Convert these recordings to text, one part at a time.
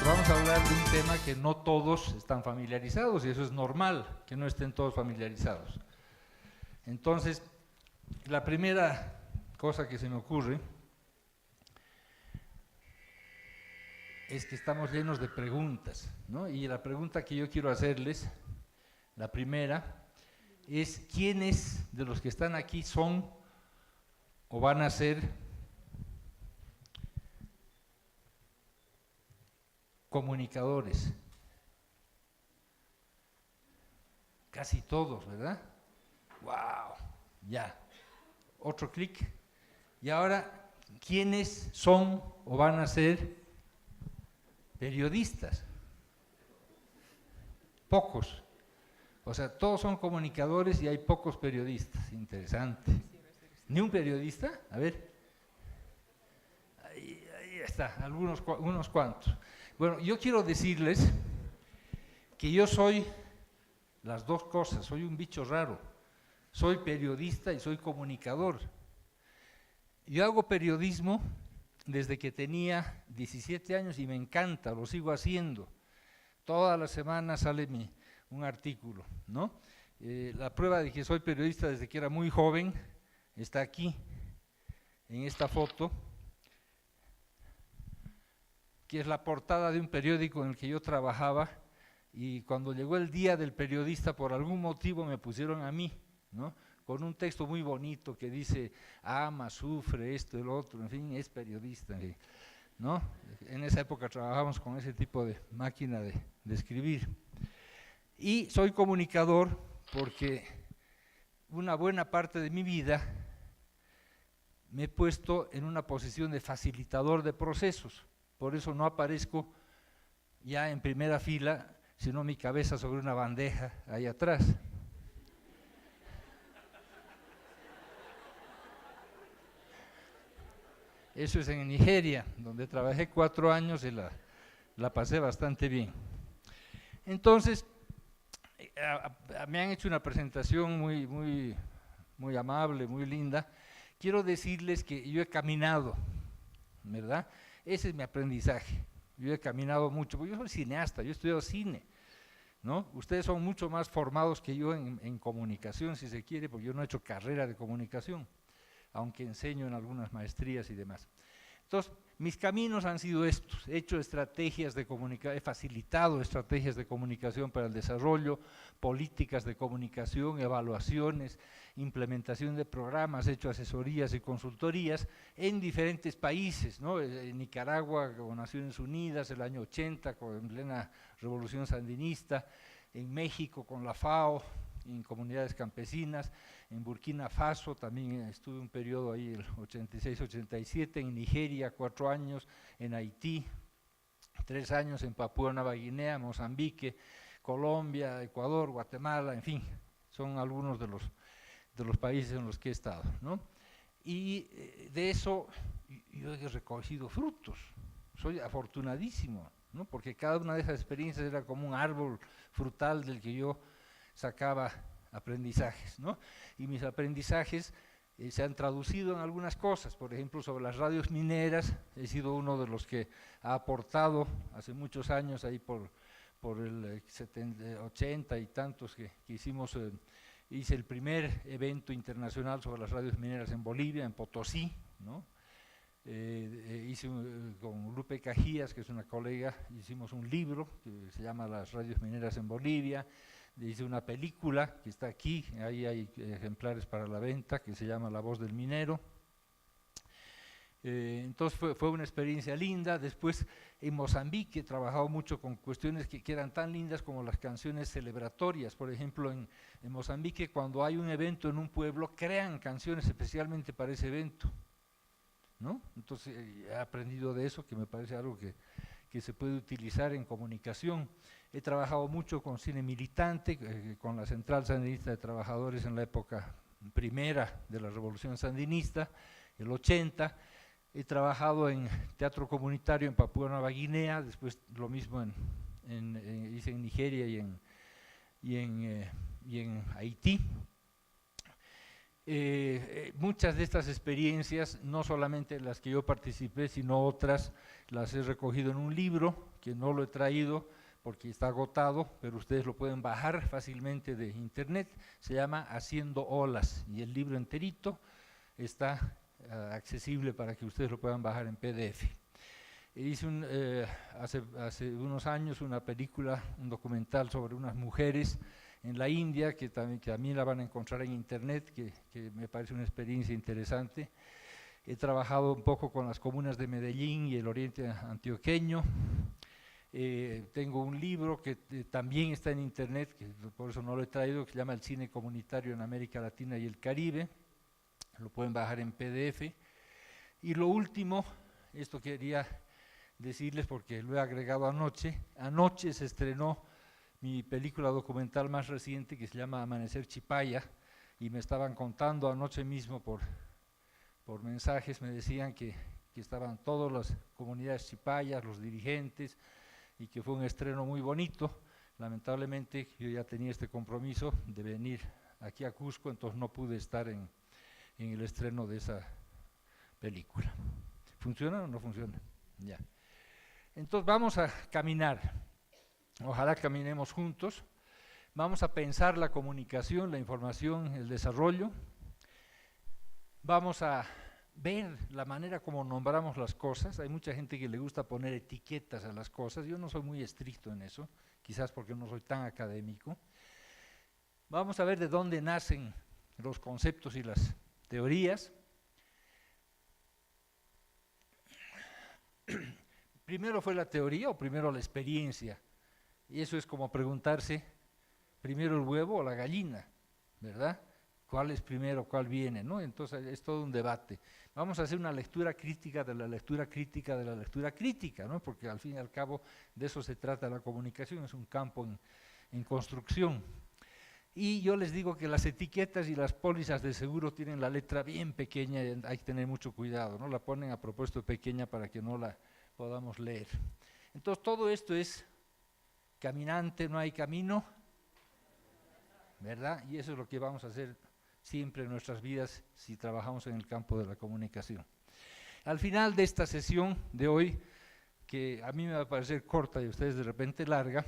vamos a hablar de un tema que no todos están familiarizados y eso es normal, que no estén todos familiarizados. Entonces, la primera cosa que se me ocurre es que estamos llenos de preguntas, ¿no? Y la pregunta que yo quiero hacerles, la primera, es ¿quiénes de los que están aquí son o van a ser comunicadores? Casi todos, ¿verdad? ¡Wow! Ya. Otro clic. Y ahora, ¿quiénes son o van a ser periodistas? Pocos. O sea, todos son comunicadores y hay pocos periodistas. Interesante. ¿Ni un periodista? A ver. Ahí está, unos cuantos. Bueno, yo quiero decirles que yo soy las dos cosas, soy un bicho raro. Soy periodista y soy comunicador. Yo hago periodismo desde que tenía 17 años y me encanta, lo sigo haciendo. Todas las semanas sale un artículo, ¿no? La prueba de que soy periodista desde que era muy joven está aquí, en esta foto, que es la portada de un periódico en el que yo trabajaba, y cuando llegó el día del periodista, por algún motivo me pusieron a mí, ¿no? Con un texto muy bonito que dice, ama, sufre, esto, el otro, en fin, es periodista, ¿no? En esa época trabajábamos con ese tipo de máquina de escribir. Y soy comunicador porque una buena parte de mi vida me he puesto en una posición de facilitador de procesos, por eso no aparezco ya en primera fila, sino mi cabeza sobre una bandeja ahí atrás. Eso es en Nigeria, donde trabajé 4 años y la pasé bastante bien. Entonces, me han hecho una presentación muy amable, muy linda. Quiero decirles que yo he caminado, ¿verdad? Ese es mi aprendizaje. Yo he caminado mucho, porque yo soy cineasta, yo he estudiado cine, ¿no? Ustedes son mucho más formados que yo en comunicación, si se quiere, porque yo no he hecho carrera de comunicación, aunque enseño en algunas maestrías y demás. Entonces, mis caminos han sido estos, he hecho estrategias de comunicación, he facilitado estrategias de comunicación para el desarrollo, políticas de comunicación, evaluaciones, implementación de programas, he hecho asesorías y consultorías en diferentes países, ¿no? En Nicaragua con Naciones Unidas, el año 80, en plena revolución sandinista, en México con la FAO, en comunidades campesinas, en Burkina Faso también estuve un periodo ahí, el 86-87, en Nigeria 4 años, en Haití 3 años, en Papúa Nueva Guinea, Mozambique, Colombia, Ecuador, Guatemala, en fin, son algunos de los países en los que he estado, ¿no? Y de eso yo he recogido frutos, soy afortunadísimo, ¿no? Porque cada una de esas experiencias era como un árbol frutal del que yo sacaba aprendizajes, ¿no? Y mis aprendizajes se han traducido en algunas cosas, por ejemplo, sobre las radios mineras, he sido uno de los que ha aportado hace muchos años, ahí por el 80 y tantos que hicimos, hice el primer evento internacional sobre las radios mineras en Bolivia, en Potosí, ¿no? Hice con Lupe Cajías, que es una colega, hicimos un libro que se llama Las radios mineras en Bolivia. Hice una película que está aquí, ahí hay ejemplares para la venta, que se llama La voz del minero. Entonces fue una experiencia linda. Después en Mozambique he trabajado mucho con cuestiones que eran tan lindas como las canciones celebratorias. Por ejemplo, en Mozambique, cuando hay un evento en un pueblo, crean canciones especialmente para ese evento, ¿no? Entonces he aprendido de eso, que me parece algo que se puede utilizar en comunicación. He trabajado mucho con cine militante, con la Central Sandinista de Trabajadores en la época primera de la Revolución Sandinista, el 80. He trabajado en teatro comunitario en Papúa Nueva Guinea, después lo mismo hice en Nigeria y en Haití. Muchas de estas experiencias, no solamente las que yo participé, sino otras, las he recogido en un libro, que no lo he traído porque está agotado, pero ustedes lo pueden bajar fácilmente de internet. Se llama Haciendo Olas, y el libro enterito está accesible para que ustedes lo puedan bajar en PDF. Hice hace unos años una película, un documental sobre unas mujeres en la India, que también la van a encontrar en internet, que me parece una experiencia interesante. He trabajado un poco con las comunas de Medellín y el oriente antioqueño. Tengo un libro que también está en internet, que por eso no lo he traído, que se llama El cine comunitario en América Latina y el Caribe. Lo pueden bajar en PDF. Y lo último, esto quería decirles porque lo he agregado anoche. Anoche se estrenó mi película documental más reciente, que se llama Amanecer Chipaya, y me estaban contando anoche mismo por mensajes, me decían que estaban todas las comunidades chipayas, los dirigentes, y que fue un estreno muy bonito. Lamentablemente yo ya tenía este compromiso de venir aquí a Cusco, entonces no pude estar en el estreno de esa película. ¿Funciona o no funciona? Ya. Entonces vamos a caminar, ojalá caminemos juntos. Vamos a pensar la comunicación, la información, el desarrollo. Vamos a ver la manera como nombramos las cosas. Hay mucha gente que le gusta poner etiquetas a las cosas. Yo no soy muy estricto en eso, quizás porque no soy tan académico. Vamos a ver de dónde nacen los conceptos y las teorías. ¿Primero fue la teoría o primero la experiencia? Y eso es como preguntarse, ¿primero el huevo o la gallina? ¿Verdad? ¿Cuál es primero, cuál viene? ¿No? Entonces es todo un debate. Vamos a hacer una lectura crítica de la lectura crítica de la lectura crítica, ¿no? Porque al fin y al cabo de eso se trata la comunicación, es un campo en construcción. Y yo les digo que las etiquetas y las pólizas de seguro tienen la letra bien pequeña y hay que tener mucho cuidado, ¿no? La ponen a propósito pequeña para que no la podamos leer. Entonces todo esto es caminante, no hay camino, ¿verdad? Y eso es lo que vamos a hacer siempre en nuestras vidas si trabajamos en el campo de la comunicación. Al final de esta sesión de hoy, que a mí me va a parecer corta y a ustedes de repente larga,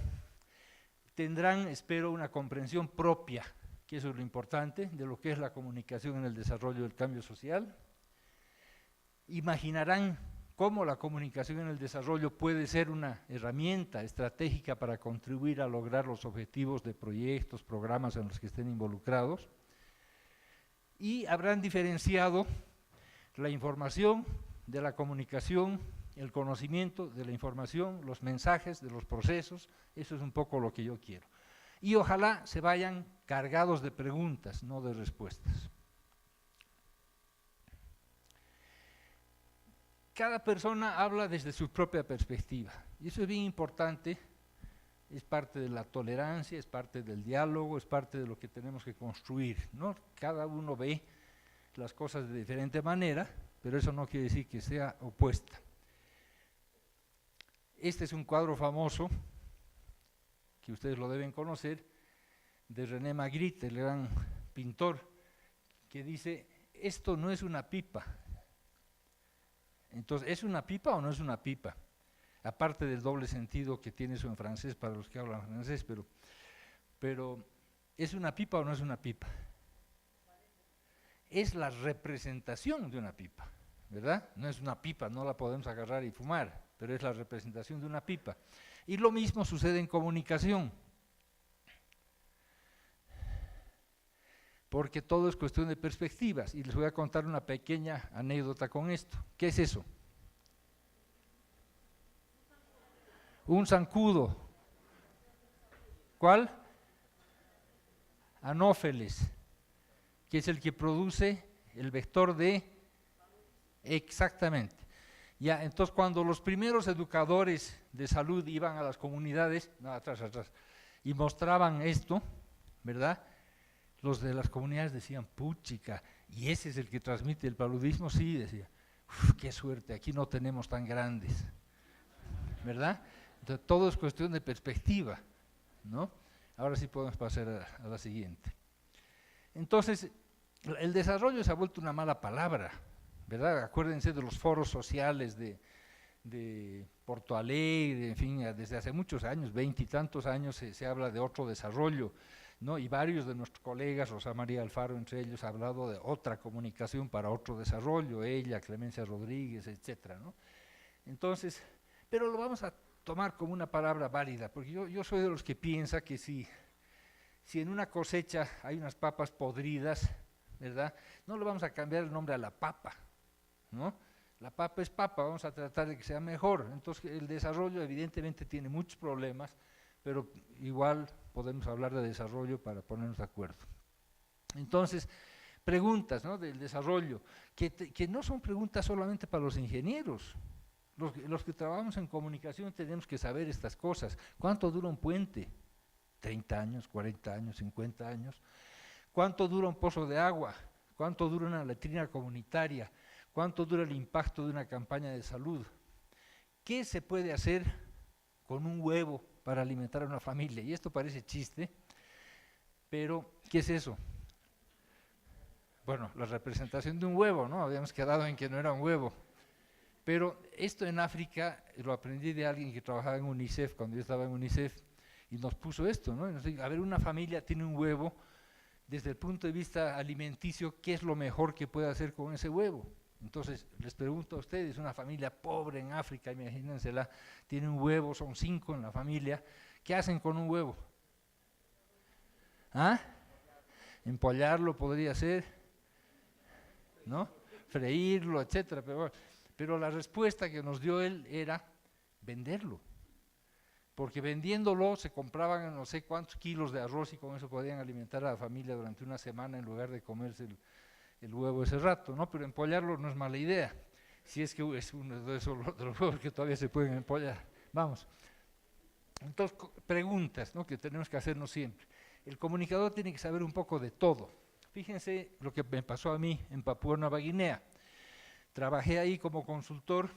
tendrán, espero, una comprensión propia, que eso es lo importante, de lo que es la comunicación en el desarrollo del cambio social. Imaginarán cómo la comunicación en el desarrollo puede ser una herramienta estratégica para contribuir a lograr los objetivos de proyectos, programas en los que estén involucrados. Y habrán diferenciado la información de la comunicación, el conocimiento de la información, los mensajes de los procesos. Eso es un poco lo que yo quiero. Y ojalá se vayan cargados de preguntas, no de respuestas. Cada persona habla desde su propia perspectiva, y eso es bien importante, es parte de la tolerancia, es parte del diálogo, es parte de lo que tenemos que construir, ¿no? Cada uno ve las cosas de diferente manera, pero eso no quiere decir que sea opuesta. Este es un cuadro famoso, que ustedes lo deben conocer, de René Magritte, el gran pintor, que dice, esto no es una pipa. Entonces, ¿es una pipa o no es una pipa? Aparte del doble sentido que tiene eso en francés para los que hablan francés, pero ¿es una pipa o no es una pipa? Es la representación de una pipa, ¿verdad? No es una pipa, no la podemos agarrar y fumar, pero es la representación de una pipa. Y lo mismo sucede en comunicación, porque todo es cuestión de perspectivas, y les voy a contar una pequeña anécdota con esto. ¿Qué es eso? Un zancudo. ¿Cuál? Anófeles, que es el que produce el vector de… Exactamente. Ya, entonces cuando los primeros educadores de salud iban a las comunidades, no, atrás, y mostraban esto, ¿verdad?, los de las comunidades decían, puchica, ¿y ese es el que transmite el paludismo? Sí, decía, qué suerte, aquí no tenemos tan grandes, ¿verdad? Entonces, todo es cuestión de perspectiva, ¿no? Ahora sí podemos pasar a la siguiente. Entonces, El desarrollo se ha vuelto una mala palabra, ¿verdad? Acuérdense de los foros sociales de Porto Alegre, en fin, desde hace muchos años, 20 y tantos años, se habla de otro desarrollo, ¿no? Y varios de nuestros colegas, Rosa María Alfaro entre ellos, ha hablado de otra comunicación para otro desarrollo, ella, Clemencia Rodríguez, etcétera, ¿no? Entonces, pero lo vamos a tomar como una palabra válida, porque yo soy de los que piensa que si en una cosecha hay unas papas podridas, ¿verdad? No le vamos a cambiar el nombre a la papa, ¿no? La papa es papa, vamos a tratar de que sea mejor. Entonces el desarrollo evidentemente tiene muchos problemas, pero igual podemos hablar de desarrollo para ponernos de acuerdo. Entonces, preguntas, ¿no?, del desarrollo, que no son preguntas solamente para los ingenieros. Los que trabajamos en comunicación tenemos que saber estas cosas. ¿Cuánto dura un puente? 30 años, 40 años, 50 años. ¿Cuánto dura un pozo de agua? ¿Cuánto dura una letrina comunitaria? ¿Cuánto dura el impacto de una campaña de salud? ¿Qué se puede hacer con un huevo para alimentar a una familia? Y esto parece chiste, pero ¿qué es eso? Bueno, la representación de un huevo, ¿no? Habíamos quedado en que no era un huevo. Pero esto en África lo aprendí de alguien que trabajaba en UNICEF, cuando yo estaba en UNICEF, y nos puso esto, ¿no? A ver, una familia tiene un huevo, desde el punto de vista alimenticio, ¿qué es lo mejor que puede hacer con ese huevo? Entonces, les pregunto a ustedes, una familia pobre en África, imagínensela, tiene un huevo, son 5 en la familia, ¿qué hacen con un huevo? ¿Ah? Empollarlo podría ser, ¿no? Freírlo, etcétera, pero la respuesta que nos dio él era venderlo, porque vendiéndolo se compraban no sé cuántos kilos de arroz y con eso podían alimentar a la familia durante una semana en lugar de comerse el huevo ese rato, ¿no? Pero empollarlo no es mala idea, si es que es uno de los huevos que todavía se pueden empollar. Vamos. Entonces, preguntas, ¿no?, que tenemos que hacernos siempre. El comunicador tiene que saber un poco de todo. Fíjense lo que me pasó a mí en Papúa Nueva Guinea. Trabajé ahí como consultor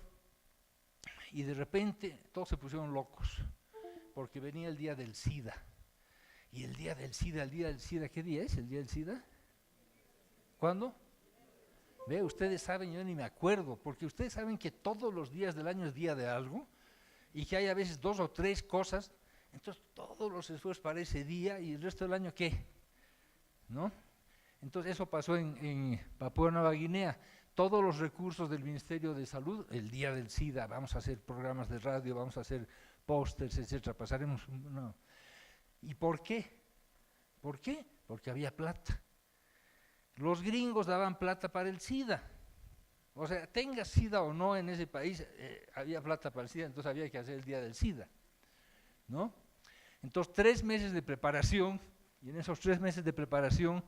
y de repente todos se pusieron locos porque venía el día del SIDA. Y el día del SIDA, ¿qué día es el día del SIDA? ¿Cuándo? Ve, ustedes saben, yo ni me acuerdo, porque ustedes saben que todos los días del año es día de algo y que hay a veces 2 o 3 cosas, entonces todos los esfuerzos para ese día y el resto del año, ¿qué? ¿No? Entonces eso pasó en Papúa Nueva Guinea. Todos los recursos del Ministerio de Salud, el día del SIDA, vamos a hacer programas de radio, vamos a hacer pósters, etcétera, pasaremos. No. ¿Y por qué? ¿Por qué? Porque había plata. Los gringos daban plata para el SIDA. O sea, tenga SIDA o no en ese país, había plata para el SIDA, entonces había que hacer el día del SIDA, ¿no? Entonces, 3 meses de preparación, y en esos 3 meses de preparación,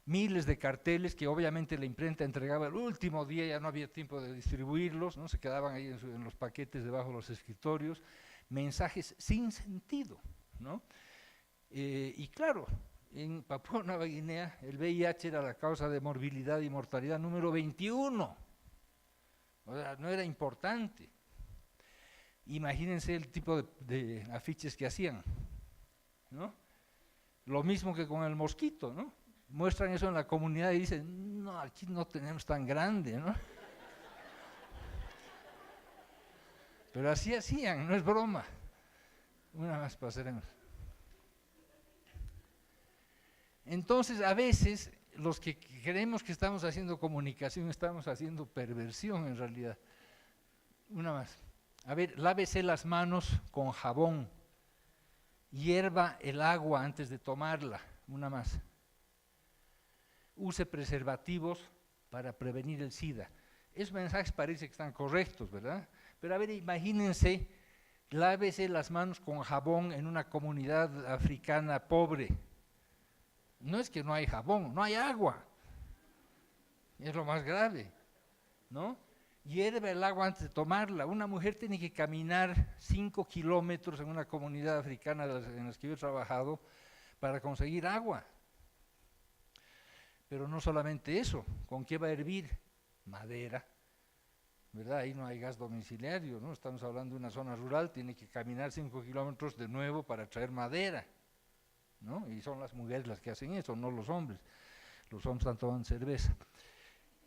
miles de carteles que obviamente la imprenta entregaba el último día, ya no había tiempo de distribuirlos, ¿no? Se quedaban ahí en los paquetes debajo de los escritorios, mensajes sin sentido, ¿no? Y claro, en Papúa Nueva Guinea el VIH era la causa de morbilidad y mortalidad número 21, o sea, no era importante. Imagínense el tipo de afiches que hacían, ¿no? Lo mismo que con el mosquito, ¿no? Muestran eso en la comunidad y dicen, no, aquí no tenemos tan grande, ¿no? Pero así hacían, no es broma. Una más pasaremos. Entonces, a veces, los que creemos que estamos haciendo comunicación, estamos haciendo perversión en realidad. Una más. A ver, lávese las manos con jabón. Hierva el agua antes de tomarla. Una más. Use preservativos para prevenir el SIDA. Esos mensajes parece que están correctos, ¿verdad? Pero a ver, imagínense, lávese las manos con jabón en una comunidad africana pobre. No es que no hay jabón, no hay agua. Es lo más grave, ¿no? Hierve el agua antes de tomarla. Una mujer tiene que caminar 5 kilómetros en una comunidad africana en las que yo he trabajado para conseguir agua. Pero no solamente eso, ¿con qué va a hervir? Madera, ¿verdad? Ahí no hay gas domiciliario, ¿no? Estamos hablando de una zona rural, tiene que caminar 5 kilómetros de nuevo para traer madera, ¿no? Y son las mujeres las que hacen eso, no los hombres. los hombres están tomando cerveza.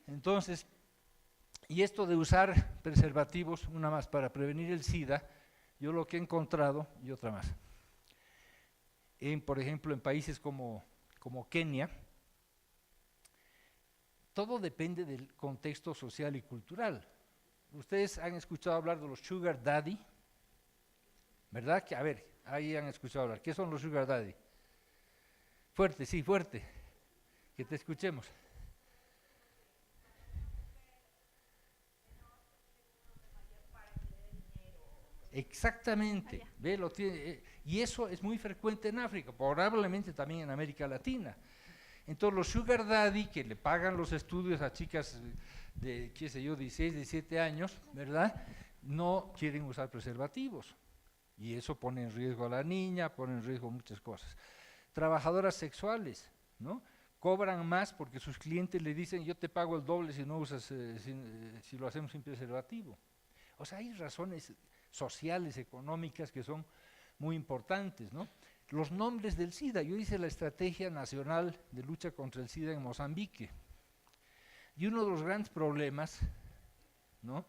Entonces, y esto de usar preservativos, una más para prevenir el SIDA, yo lo que he encontrado, y otra más, por ejemplo, en países como Kenia, todo depende del contexto social y cultural. Ustedes han escuchado hablar de los sugar daddy, ¿verdad? A ver, ahí han escuchado hablar. ¿Qué son los sugar daddy? Fuerte, sí, fuerte, que te escuchemos. Exactamente, ve, lo tiene, y eso es muy frecuente en África, probablemente también en América Latina. Entonces los sugar daddy que le pagan los estudios a chicas de, qué sé yo, 16, 17 años, ¿verdad? No quieren usar preservativos. Y eso pone en riesgo a la niña, pone en riesgo muchas cosas. Trabajadoras sexuales, ¿no? Cobran más porque sus clientes le dicen, yo te pago el doble si no usas, si lo hacemos sin preservativo. O sea, hay razones sociales, económicas que son muy importantes, ¿no? Los nombres del SIDA. Yo hice la Estrategia Nacional de Lucha contra el SIDA en Mozambique. Y uno de los grandes problemas, ¿no?,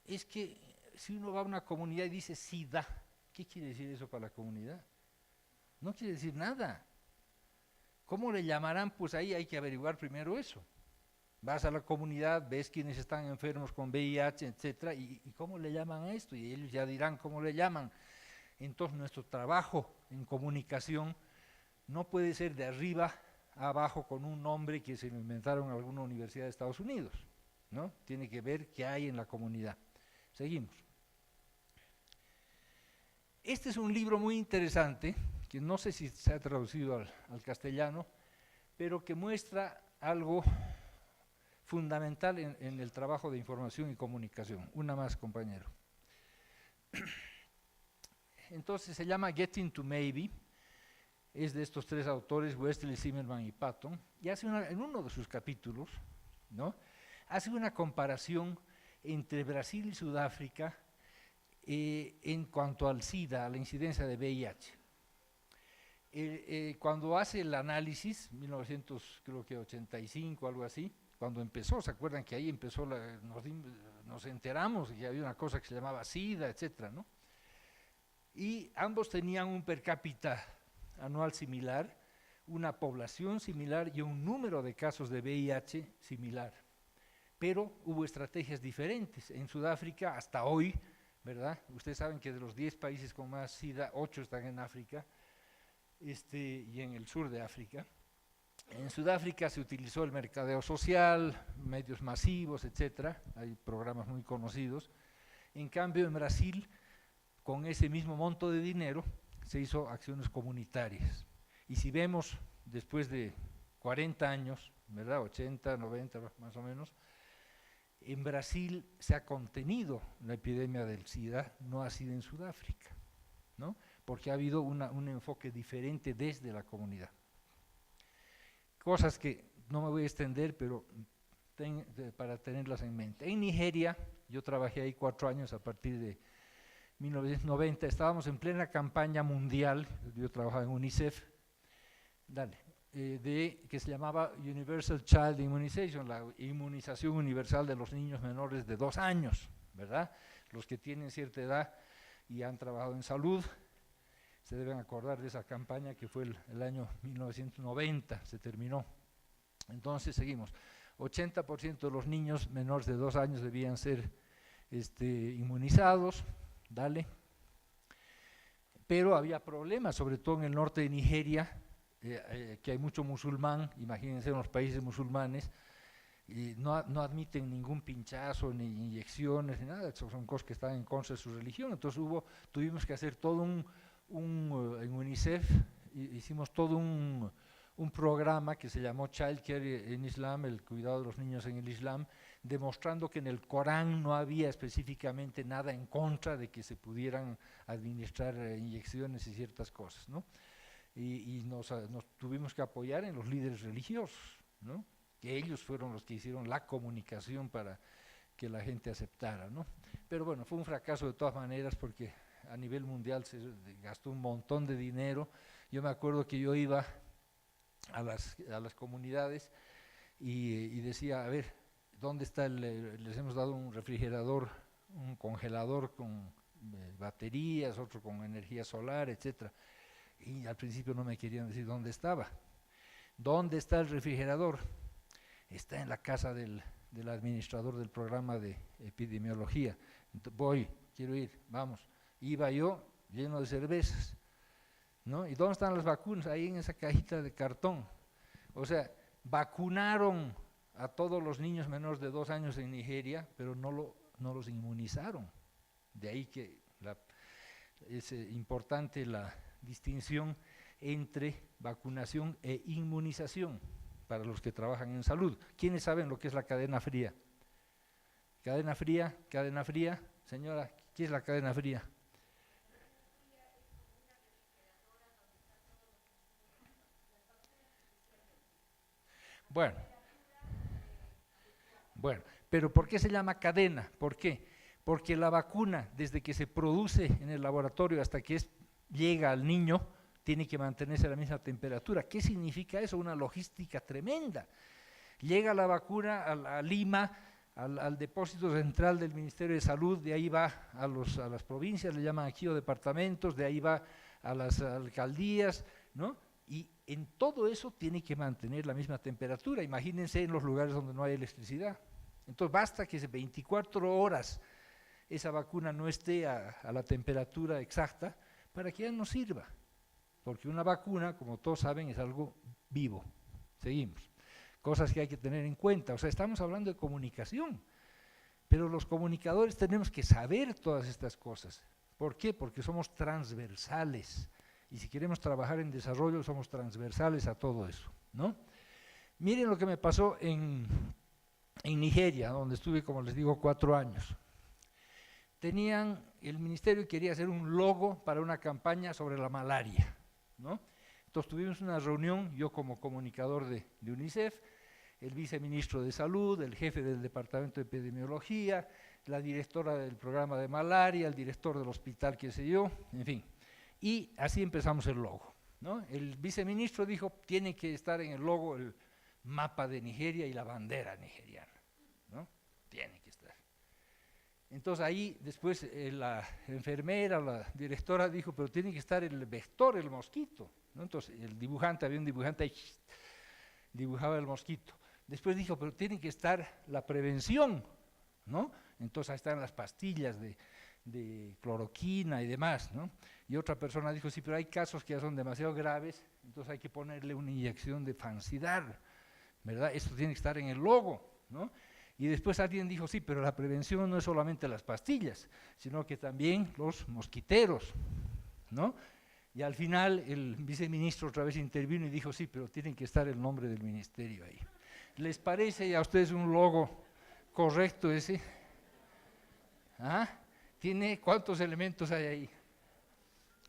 es que si uno va a una comunidad y dice SIDA, ¿qué quiere decir eso para la comunidad? No quiere decir nada. ¿Cómo le llamarán? Pues ahí hay que averiguar primero eso. Vas a la comunidad, ves quiénes están enfermos con VIH, etcétera, y cómo le llaman a esto, y ellos ya dirán cómo le llaman. Entonces nuestro trabajo en comunicación no puede ser de arriba a abajo con un nombre que se lo inventaron en alguna universidad de Estados Unidos, ¿no? Tiene que ver qué hay en la comunidad. Seguimos. Este es un libro muy interesante, que no sé si se ha traducido al castellano, pero que muestra algo fundamental en el trabajo de información y comunicación. Una más, compañero. Entonces se llama Getting to Maybe, es de estos tres autores, Wesley, Zimmerman y Patton, y hace en uno de sus capítulos, ¿no?, hace una comparación entre Brasil y Sudáfrica en cuanto al SIDA, a la incidencia de VIH. Cuando hace el análisis, 1985, algo así, cuando empezó, ¿se acuerdan que ahí empezó, nos enteramos que había una cosa que se llamaba SIDA, etcétera, ¿no? Y ambos tenían un per cápita anual similar, una población similar y un número de casos de VIH similar. Pero hubo estrategias diferentes. En Sudáfrica, hasta hoy, ¿verdad? Ustedes saben que de los 10 países con más SIDA, 8 están en África, y en el sur de África. En Sudáfrica se utilizó el mercadeo social, medios masivos, etcétera, hay programas muy conocidos. En cambio, en Brasil, con ese mismo monto de dinero, se hizo acciones comunitarias. Y si vemos, después de 40 años, ¿verdad?, 80, 90 más o menos, en Brasil se ha contenido la epidemia del SIDA, no ha sido en Sudáfrica, ¿no?, porque ha habido un enfoque diferente desde la comunidad. Cosas que no me voy a extender, pero para tenerlas en mente. En Nigeria, yo trabajé ahí 4 años a partir de 1990, estábamos en plena campaña mundial, yo trabajaba en UNICEF, que se llamaba Universal Child Immunization, la inmunización universal de los niños menores de 2 años, ¿verdad? Los que tienen cierta edad y han trabajado en salud, se deben acordar de esa campaña que fue el año 1990, se terminó. Entonces seguimos, 80% de los niños menores de 2 años debían ser inmunizados, pero había problemas, sobre todo en el norte de Nigeria, que hay mucho musulmán, imagínense en los países musulmanes, no admiten ningún pinchazo, ni inyecciones, ni nada, son cosas que están en contra de su religión. Entonces tuvimos que hacer todo en UNICEF, hicimos todo un programa que se llamó Child Care en Islam, el cuidado de los niños en el Islam, demostrando que en el Corán no había específicamente nada en contra de que se pudieran administrar inyecciones y ciertas cosas, ¿no? Y nos tuvimos que apoyar en los líderes religiosos, ¿no?, que ellos fueron los que hicieron la comunicación para que la gente aceptara, ¿no? Pero bueno, fue un fracaso de todas maneras porque a nivel mundial se gastó un montón de dinero. Yo me acuerdo que yo iba a las comunidades y decía, a ver, ¿dónde está les hemos dado un refrigerador, un congelador con baterías, otro con energía solar, etcétera? Y al principio no me querían decir dónde estaba. ¿Dónde está el refrigerador? Está en la casa del administrador del programa de epidemiología. Entonces, quiero ir, vamos. Iba yo lleno de cervezas, ¿no? ¿Y dónde están las vacunas? Ahí en esa cajita de cartón. O sea, vacunaron a todos los niños menores de 2 años en Nigeria, pero no los inmunizaron. De ahí que es importante la distinción entre vacunación e inmunización para los que trabajan en salud. ¿Quiénes saben lo que es la cadena fría? Cadena fría, señora, ¿qué es la cadena fría? Bueno, pero ¿por qué se llama cadena? ¿Por qué? Porque la vacuna, desde que se produce en el laboratorio hasta que llega al niño, tiene que mantenerse a la misma temperatura. ¿Qué significa eso? Una logística tremenda. Llega la vacuna a Lima, al depósito central del Ministerio de Salud, de ahí va a las provincias, le llaman aquí, o departamentos, de ahí va a las alcaldías, ¿no? Y en todo eso tiene que mantener la misma temperatura. Imagínense en los lugares donde no hay electricidad. Entonces basta que 24 horas esa vacuna no esté a la temperatura exacta para que ya no sirva. Porque una vacuna, como todos saben, es algo vivo. Seguimos. Cosas que hay que tener en cuenta. O sea, estamos hablando de comunicación. Pero los comunicadores tenemos que saber todas estas cosas. ¿Por qué? Porque somos transversales. Y si queremos trabajar en desarrollo, somos transversales a todo eso, ¿no? Miren lo que me pasó en Nigeria, donde estuve, como les digo, 4 años. El ministerio quería hacer un logo para una campaña sobre la malaria, ¿no? Entonces tuvimos una reunión, yo como comunicador de UNICEF, el viceministro de Salud, el jefe del departamento de epidemiología, la directora del programa de malaria, el director del hospital, qué sé yo, en fin. Y así empezamos el logo, ¿no? El viceministro dijo, tiene que estar en el logo el mapa de Nigeria y la bandera nigeriana, ¿no? Tiene que estar. Entonces ahí después la enfermera, la directora dijo, pero tiene que estar el vector, el mosquito, ¿no? Entonces había un dibujante ahí, dibujaba el mosquito. Después dijo, pero tiene que estar la prevención, ¿no? Entonces ahí están las pastillas de cloroquina y demás, ¿no? Y otra persona dijo, sí, pero hay casos que ya son demasiado graves, entonces hay que ponerle una inyección de Fansidar, ¿verdad? Esto tiene que estar en el logo, ¿no? Y después alguien dijo, sí, pero la prevención no es solamente las pastillas, sino que también los mosquiteros, ¿no? Y al final el viceministro otra vez intervino y dijo, sí, pero tiene que estar el nombre del ministerio ahí. ¿Les parece a ustedes un logo correcto ese? ¿Ah? ¿Cuántos elementos hay ahí?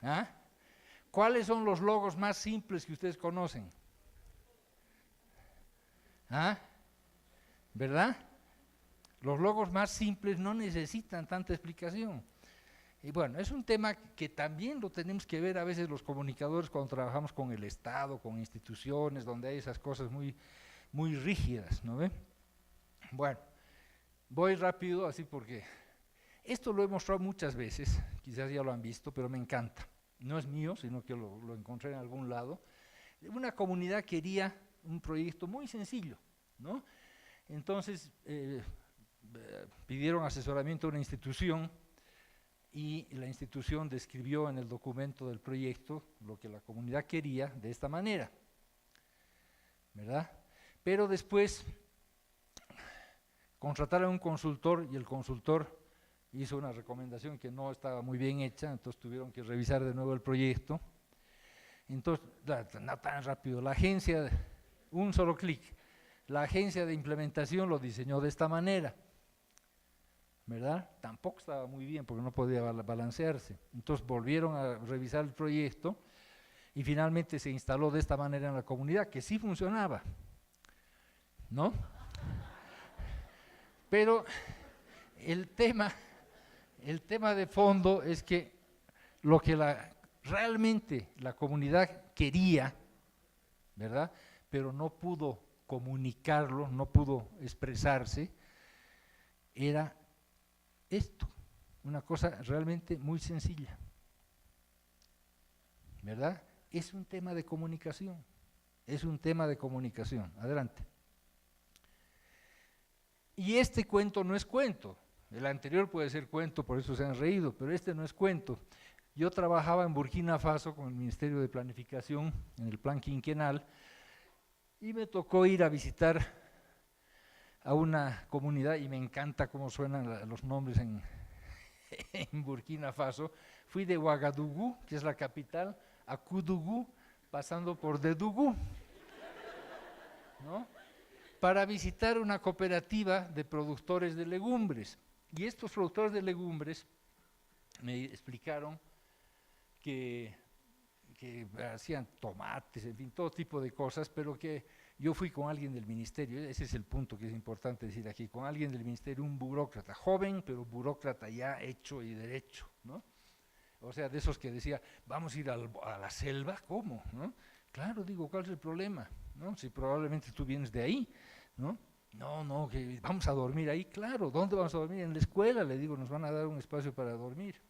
¿Ah? ¿Cuáles son los logos más simples que ustedes conocen? ¿Ah? ¿Verdad? Los logos más simples no necesitan tanta explicación. Y bueno, es un tema que también lo tenemos que ver a veces los comunicadores cuando trabajamos con el Estado, con instituciones, donde hay esas cosas muy, muy rígidas, ¿no ve? Bueno, voy rápido así porque esto lo he mostrado muchas veces, quizás ya lo han visto, pero me encanta. No es mío, sino que lo encontré en algún lado. Una comunidad quería un proyecto muy sencillo, ¿no? Entonces pidieron asesoramiento a una institución y la institución describió en el documento del proyecto lo que la comunidad quería de esta manera, ¿verdad? Pero después contrataron a un consultor y el consultor hizo una recomendación que no estaba muy bien hecha, entonces tuvieron que revisar de nuevo el proyecto. Entonces, no tan rápido, la agencia, un solo clic, la agencia de implementación lo diseñó de esta manera, ¿verdad? Tampoco estaba muy bien porque no podía balancearse. Entonces volvieron a revisar el proyecto y finalmente se instaló de esta manera en la comunidad, que sí funcionaba, ¿no? Pero el tema de fondo es que lo que realmente la comunidad quería ¿verdad? Pero no pudo comunicarlo, no pudo expresarse, era esto, una cosa realmente muy sencilla, ¿verdad? Es un tema de comunicación, es un tema de comunicación. Adelante. Y este cuento no es cuento, el anterior puede ser cuento, por eso se han reído, pero este no es cuento. Yo trabajaba en Burkina Faso con el Ministerio de Planificación en el plan quinquenal y me tocó ir a visitar a una comunidad, y me encanta cómo suenan los nombres en Burkina Faso. Fui de Ouagadougou, que es la capital, a Koudougou, pasando por Dédougou, ¿no? Para visitar una cooperativa de productores de legumbres. Y estos productores de legumbres me explicaron que hacían tomates, en fin, todo tipo de cosas, pero que yo fui con alguien del ministerio, ese es el punto que es importante decir aquí, con alguien del ministerio, un burócrata, joven, pero burócrata ya hecho y derecho, ¿no? O sea, de esos que decía, vamos a ir a la selva, ¿cómo? ¿No? Claro, digo, ¿cuál es el problema? ¿No? Si probablemente tú vienes de ahí, ¿no? No, que vamos a dormir ahí, claro, ¿dónde vamos a dormir? En la escuela, le digo, nos van a dar un espacio para dormir.